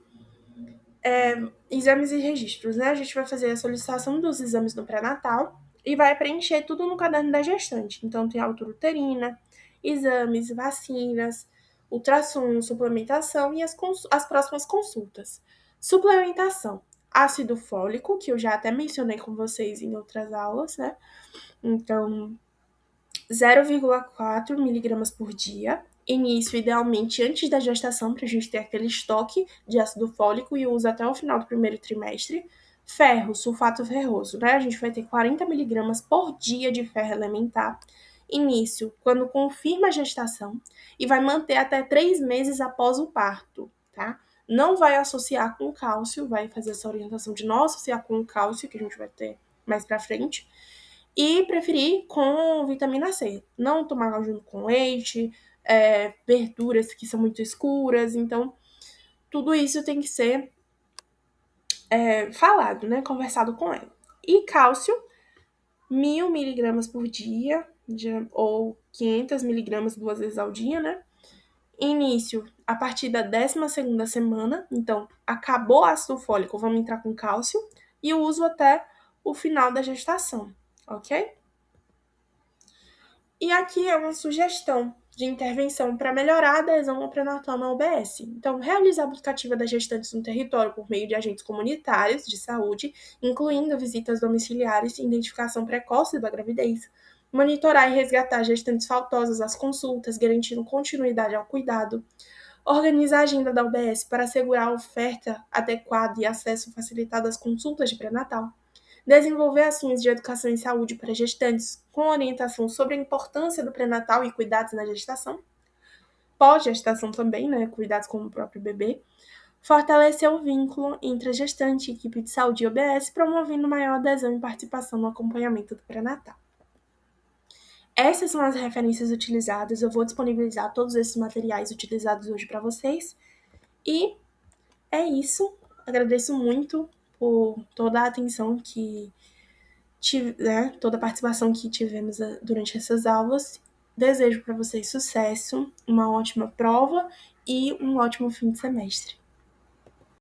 Speaker 1: Exames e registros, né? A gente vai fazer a solicitação dos exames no pré-natal e vai preencher tudo no caderno da gestante. Então, tem altura uterina, exames, vacinas, ultrassom, suplementação e as próximas consultas. Suplementação: ácido fólico, que eu já até mencionei com vocês em outras aulas, né? Então, 0,4 miligramas por dia. Início, idealmente, antes da gestação, para a gente ter aquele estoque de ácido fólico e uso até o final do primeiro trimestre. Ferro, sulfato ferroso, né? A gente vai ter 40 miligramas por dia de ferro elementar. Início, quando confirma a gestação, e vai manter até 3 meses após o parto, tá? Não vai associar com cálcio, vai fazer essa orientação de não associar com o cálcio, que a gente vai ter mais pra frente. E preferir com vitamina C. Não tomar junto com leite, verduras que são muito escuras. Então, tudo isso tem que ser falado, né? Conversado com ela. E cálcio, 1.000 miligramas por dia, ou 500 miligramas 2 vezes ao dia, né? Início a partir da 12ª semana, então acabou o ácido fólico, vamos entrar com cálcio, e o uso até o final da gestação, ok? E aqui é uma sugestão de intervenção para melhorar a adesão ao pré-natal na UBS. Então, realizar a busca ativa das gestantes no território por meio de agentes comunitários de saúde, incluindo visitas domiciliares e identificação precoce da gravidez. Monitorar e resgatar gestantes faltosas às consultas, garantindo continuidade ao cuidado. Organizar a agenda da UBS para assegurar a oferta adequada e acesso facilitado às consultas de pré-natal. Desenvolver ações de educação em saúde para gestantes com orientação sobre a importância do pré-natal e cuidados na gestação. Pós-gestação também, né? Cuidados com o próprio bebê. Fortalecer o vínculo entre a gestante, equipe de saúde e OBS, promovendo maior adesão e participação no acompanhamento do pré-natal. Essas são as referências utilizadas. Eu vou disponibilizar todos esses materiais utilizados hoje para vocês. E é isso. Agradeço muito por toda a atenção toda a participação que tivemos durante essas aulas. Desejo para vocês sucesso, uma ótima prova e um ótimo fim de semestre.